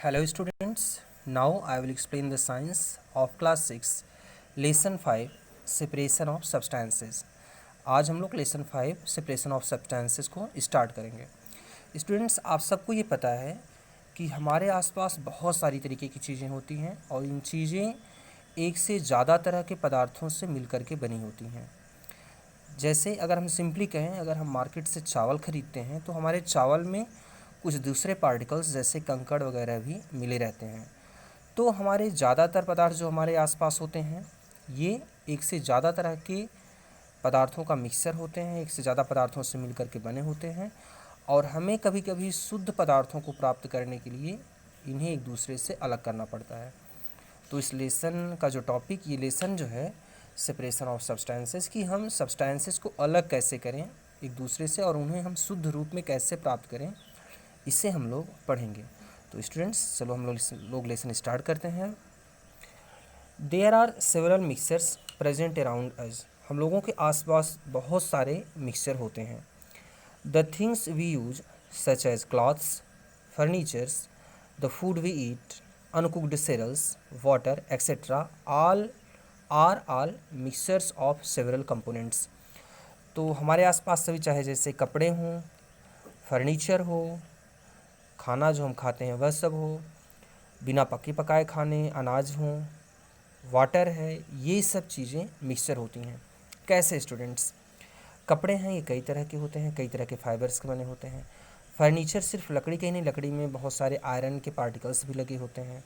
Hello students, now I will explain the science of class 6 lesson 5 separation of substances। आज हम लोग lesson 5 separation of substances को start करेंगे। Students, आप सबको ये पता है कि हमारे आसपास बहुत सारी तरीके की चीज़ें होती हैं और इन चीज़ें एक से ज़्यादा तरह के पदार्थों से मिलकर के बनी होती हैं। जैसे अगर हम सिंपली कहें, अगर हम मार्केट से चावल ख़रीदते हैं तो हमारे चावल में कुछ दूसरे पार्टिकल्स जैसे कंकड़ वगैरह भी मिले रहते हैं। तो हमारे ज़्यादातर पदार्थ जो हमारे आसपास होते हैं ये एक से ज़्यादा तरह के पदार्थों का मिक्सचर होते हैं, एक से ज़्यादा पदार्थों से मिलकर के बने होते हैं और हमें कभी कभी शुद्ध पदार्थों को प्राप्त करने के लिए इन्हें एक दूसरे से अलग करना पड़ता है। तो इस लेसन का जो टॉपिक, ये लेसन जो है सेपरेशन ऑफ सब्सटेंसेस, कि हम सब्सटेंसेस को अलग कैसे करें एक दूसरे से और उन्हें हम शुद्ध रूप में कैसे प्राप्त करें, इसे हम लोग पढ़ेंगे। तो स्टूडेंट्स, चलो हम लोग लेसन स्टार्ट करते हैं। There are several mixtures present around us. हम लोगों के आसपास बहुत सारे मिक्सचर होते हैं। The things we use such as clothes, furnitures, the food we eat, uncooked cereals, water etcetera all mixtures of several components. तो हमारे आसपास सभी, चाहे जैसे कपड़े हों, फर्नीचर हो, खाना जो हम खाते हैं वह सब हो, बिना पके पकाए खाने, अनाज हों, वाटर है, ये सब चीज़ें मिक्सचर होती हैं। कैसे स्टूडेंट्स? कपड़े हैं, ये कई तरह के होते हैं, कई तरह के फाइबर्स के बने होते हैं। फर्नीचर सिर्फ लकड़ी के ही नहीं, लकड़ी में बहुत सारे आयरन के पार्टिकल्स भी लगे होते हैं।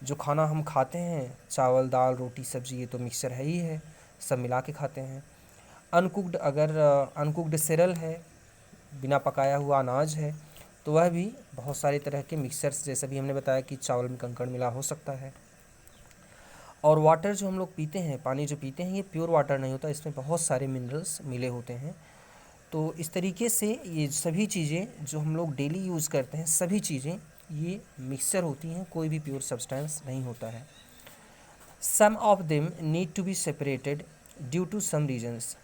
जो खाना हम खाते हैं, चावल दाल रोटी सब्जी, ये तो मिक्सचर है ही है, सब मिला के खाते हैं। अनकुक्ड, अगर अनकुक्ड सेरल है, बिना पकाया हुआ अनाज है, तो वह भी बहुत सारे तरह के मिक्सचर्स, जैसे भी हमने बताया कि चावल में कंकड़ मिला हो सकता है। और वाटर जो हम लोग पीते हैं, पानी जो पीते हैं, ये प्योर वाटर नहीं होता, इसमें बहुत सारे मिनरल्स मिले होते हैं। तो इस तरीके से ये सभी चीज़ें जो हम लोग डेली यूज़ करते हैं, सभी चीज़ें ये मिक्सचर होती हैं, कोई भी प्योर सब्सटेंस नहीं होता है। Some of them need to be separated due to some reasons.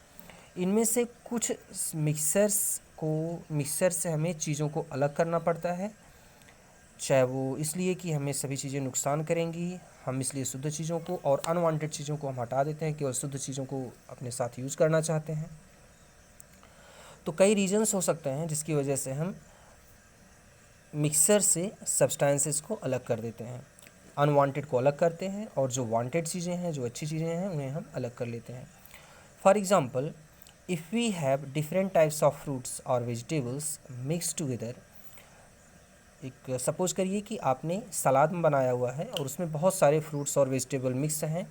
इनमें से कुछ मिक्सचर से हमें चीज़ों को अलग करना पड़ता है, चाहे वो इसलिए कि हमें सभी चीज़ें नुकसान करेंगी, हम इसलिए शुद्ध चीज़ों को और अनवांटेड चीज़ों को हम हटा देते हैं, केवल शुद्ध चीज़ों को अपने साथ यूज़ करना चाहते हैं। तो कई रीजन्स हो सकते हैं जिसकी वजह से हम मिक्सर से सब्सटेंसेस को अलग कर देते हैं, अनवांटेड को अलग करते हैं और जो वांटेड चीज़ें हैं, जो अच्छी चीज़ें हैं, उन्हें हम अलग कर लेते हैं। For example, if we have different types of fruits और वेजिटेबल्स मिक्स टुगेदर। एक सपोज़ करिए कि आपने सलाद में बनाया हुआ है और उसमें बहुत सारे फ्रूट्स और वेजिटेबल मिक्स हैं,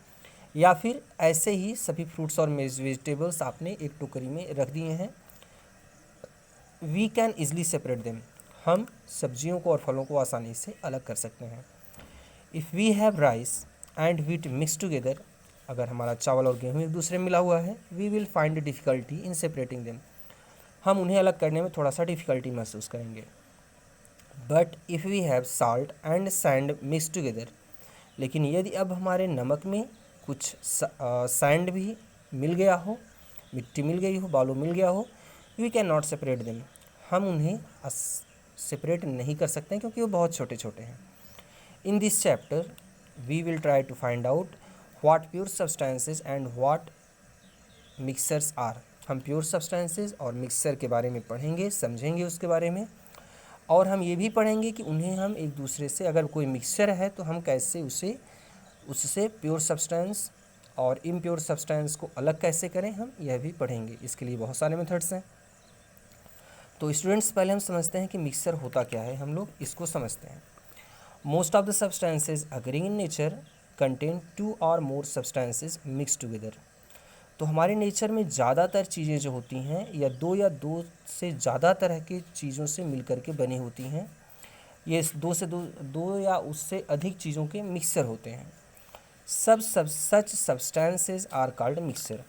या फिर ऐसे ही सभी फ्रूट्स और वेजिटेबल्स आपने एक टोकरी में रख दिए हैं। We can easily separate them. हम सब्जियों को और फलों को आसानी से अलग कर सकते हैं। If we have rice and wheat mix together. अगर हमारा चावल और गेहूँ एक दूसरे में मिला हुआ है, we will find difficulty in separating them. हम उन्हें अलग करने में थोड़ा सा डिफ़िकल्टी महसूस करेंगे। But if we have salt and sand mix together. लेकिन यदि अब हमारे नमक में कुछ सैंड भी मिल गया हो, मिट्टी मिल गई हो, बालू मिल गया हो, we can not separate them. हम उन्हें सेपरेट नहीं कर सकते क्योंकि वो बहुत छोटे छोटे हैं। In this chapter we will try to find out what pure substances and what mixtures are. हम प्योर सब्सटेंसेस और मिक्सचर के बारे में पढ़ेंगे, समझेंगे उसके बारे में, और हम ये भी पढ़ेंगे कि उन्हें हम एक दूसरे से, अगर कोई मिक्सचर है तो हम कैसे उससे प्योर सब्सटेंस और इम्प्योर सब्सटेंस को अलग कैसे करें, हम यह भी पढ़ेंगे। इसके लिए बहुत सारे मेथड्स हैं। तो स्टूडेंट्स, पहले हम समझते हैं कि मिक्सचर होता क्या है, हम लोग इसको समझते हैं। Most of the substances occurring in nature contain 2 और मोर सब्सटेंसेज मिक्स टुगेदर। तो हमारे नेचर में ज़्यादातर चीज़ें जो होती हैं या दो से ज़्यादा तरह की चीज़ों से मिलकर के बनी होती हैं। ये दो या उससे अधिक चीज़ों के मिक्सचर होते हैं। Such substances are called mixture.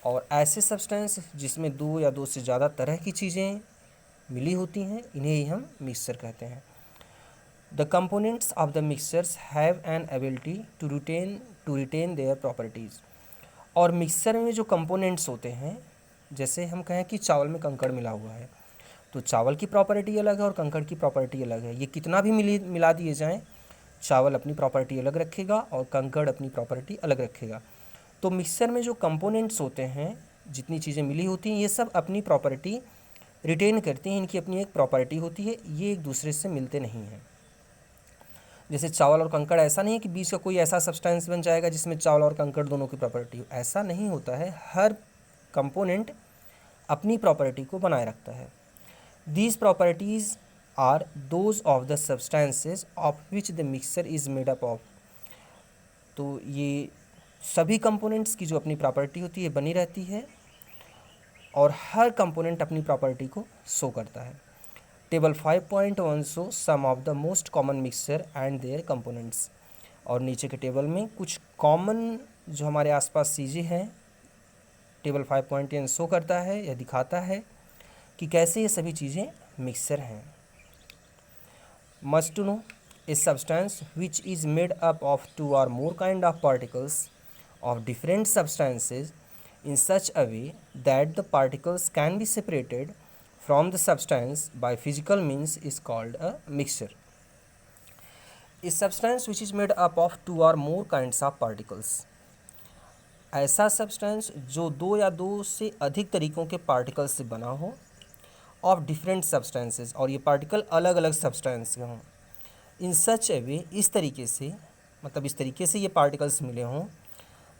और ऐसे सब्सटेंस जिसमें दो या दो से ज़्यादा तरह की चीज़ें मिली होती हैं, इन्हें ही हम मिक्सचर कहते हैं। The components of the mixtures have an ability to retain their properties. और मिक्सचर में जो कंपोनेंट्स होते हैं, जैसे हम कहें कि चावल में कंकड़ मिला हुआ है, तो चावल की प्रॉपर्टी अलग है और कंकड़ की प्रॉपर्टी अलग है। ये कितना भी मिला दिए जाएं, चावल अपनी प्रॉपर्टी अलग रखेगा और कंकड़ अपनी प्रॉपर्टी अलग रखेगा। तो मिक्सचर में जो कंपोनेंट्स होते हैं, जितनी चीज़ें मिली होती हैं, ये सब अपनी प्रॉपर्टी रिटेन करती हैं। इनकी अपनी एक प्रॉपर्टी होती है, ये एक दूसरे से मिलते नहीं हैं। जैसे चावल और कंकड़, ऐसा नहीं है कि बीच का कोई ऐसा सब्सटेंस बन जाएगा जिसमें चावल और कंकड़ दोनों की प्रॉपर्टी हो, ऐसा नहीं होता है। हर कंपोनेंट अपनी प्रॉपर्टी को बनाए रखता है। These properties are those of the substances of which the mixture is made up of. तो ये सभी कंपोनेंट्स की जो अपनी प्रॉपर्टी होती है बनी रहती है और हर कंपोनेंट अपनी प्रॉपर्टी को शो करता है। Table 5.1 show some of the most common mixture and their components. और नीचे के टेबल में कुछ कॉमन जो हमारे आसपास चीज़ें हैं, टेबल 5.1 शो करता है या दिखाता है कि कैसे ये सभी चीज़ें मिक्सचर हैं। Must to know, a substance which is made up of 2 or more kind of particles of different substances in such a way that the particles can be separated from the substance by physical means is called a mixture. A substance which is made up of 2 or more kinds of particles, ऐसा substance जो 2 या 2 से अधिक तरीक़ों के particles से बना हो, ऑफ डिफरेंट सब्सटेंसेस, और ये पार्टिकल अलग अलग सब्सटेंस के हों, इन सच ए वे, इस तरीके से, मतलब इस तरीके से ये पार्टिकल्स मिले हों,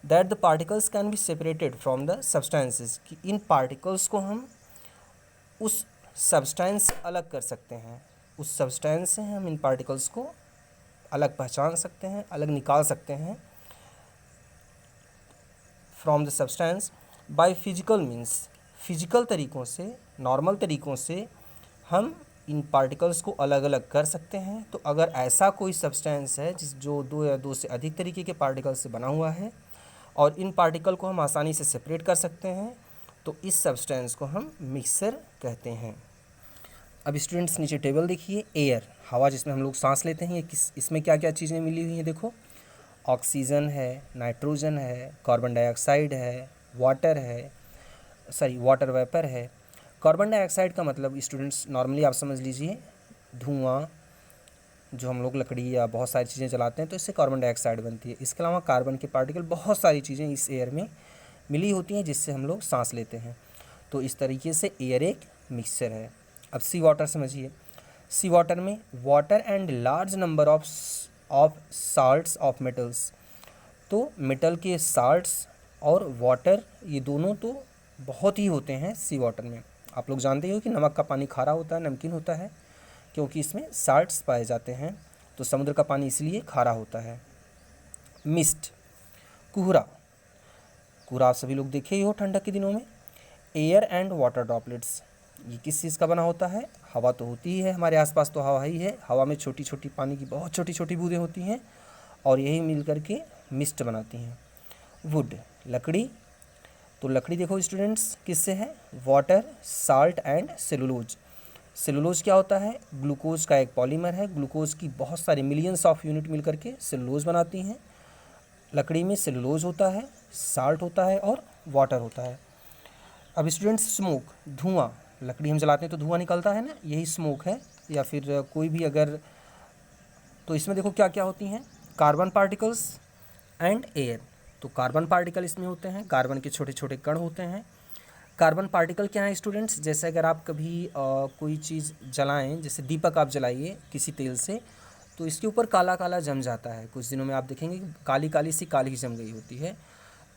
that the particles can be separated from the substances, कि इन पार्टिकल्स को हम उस सब्सटेंस से अलग कर सकते हैं। उस सब्सटेंस से हम इन पार्टिकल्स को अलग पहचान सकते हैं, अलग निकाल सकते हैं from the substance by physical means, physical तरीक़ों से, नॉर्मल तरीक़ों से हम इन पार्टिकल्स को अलग अलग कर सकते हैं। तो अगर ऐसा कोई सब्सटेंस है जो 2 या 2 से अधिक तरीके के पार्टिकल्स से बना हुआ है और इन पार्टिकल को हम आसानी से सेपरेट कर सकते हैं, तो इस सब्सटेंस को हम मिक्सचर कहते हैं। अब स्टूडेंट्स नीचे टेबल देखिए, एयर, हवा जिसमें हम लोग सांस लेते हैं, इसमें क्या क्या चीज़ें मिली हुई हैं देखो। ऑक्सीजन है, नाइट्रोजन है, कार्बन डाइऑक्साइड है, वाटर वेपर है। कार्बन डाइऑक्साइड का मतलब स्टूडेंट्स नॉर्मली आप समझ लीजिए धुआं, जो हम लोग लकड़ी या बहुत सारी चीज़ें जलाते हैं तो इससे कार्बन डाइऑक्साइड बनती है। इसके अलावा कार्बन के पार्टिकल, बहुत सारी चीज़ें इस एयर में मिली होती हैं जिससे हम लोग सांस लेते हैं। तो इस तरीके से एयर एक मिक्सचर है। अब सी वाटर समझिए। सी वाटर में water and large number of salts of metals, तो मेटल के साल्ट्स और वाटर, ये दोनों तो बहुत ही होते हैं सी वाटर में। आप लोग जानते हो कि नमक का पानी खारा होता है, नमकीन होता है, क्योंकि इसमें साल्ट्स पाए जाते हैं। तो समुद्र का पानी इसलिए खारा होता है। मिस्ट, कोहरा, कोहरा आप सभी लोग देखे ही हो ठंडक के दिनों में। एयर एंड वाटर ड्रॉपलेट्स, ये किस चीज़ का बना होता है? हवा तो होती ही है, हमारे आसपास तो हवा ही है। हवा में छोटी छोटी पानी की बहुत छोटी छोटी बूंदें होती हैं और यही मिल करके मिस्ट बनाती हैं। वुड, लकड़ी, तो लकड़ी देखो स्टूडेंट्स किससे है? Water, salt and cellulose. Cellulose क्या होता है? ग्लूकोज का एक पॉलीमर है। ग्लूकोज की बहुत सारी मिलियंस ऑफ यूनिट मिल करके सेलुलोज बनाती हैं। लकड़ी में सेलुलोज होता है, साल्ट होता है और वाटर होता है। अब स्टूडेंट्स स्मोक, धुआं, लकड़ी हम जलाते हैं तो धुआं निकलता है ना, यही स्मोक है। या फिर कोई भी अगर, तो इसमें देखो क्या क्या होती हैं? Carbon particles and air. तो कार्बन पार्टिकल इसमें होते हैं, कार्बन के छोटे छोटे कण होते हैं। कार्बन पार्टिकल क्या है स्टूडेंट्स? जैसे अगर आप कभी कोई चीज़ जलाएं, जैसे दीपक आप जलाइए किसी तेल से, तो इसके ऊपर काला काला जम जाता है। कुछ दिनों में आप देखेंगे कि काली काली सी काली जम गई होती है,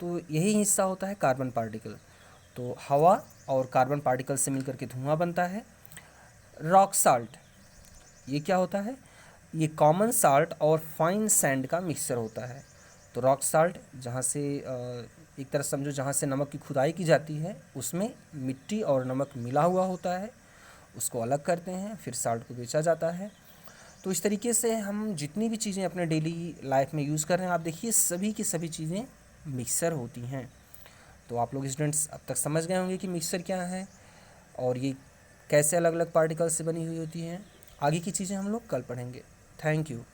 तो यही हिस्सा होता है कार्बन पार्टिकल। तो हवा और कार्बन पार्टिकल से मिलकर के धुआं बनता है। रॉक साल्ट, ये क्या होता है? ये कॉमन साल्ट और फाइन सैंड का मिक्सचर होता है। तो रॉक साल्ट, जहाँ से एक तरह समझो जहाँ से नमक की खुदाई की जाती है, उसमें मिट्टी और नमक मिला हुआ होता है, उसको अलग करते हैं, फिर साल्ट को बेचा जाता है। तो इस तरीके से हम जितनी भी चीज़ें अपने डेली लाइफ में यूज़ कर रहे हैं, आप देखिए सभी की सभी चीज़ें मिक्सर होती हैं। तो आप लोग स्टूडेंट्स अब तक समझ गए होंगे कि मिक्सर क्या है और ये कैसे अलग अलग पार्टिकल्स से बनी हुई होती हैं। आगे की चीज़ें हम लोग कल पढ़ेंगे। Thank you.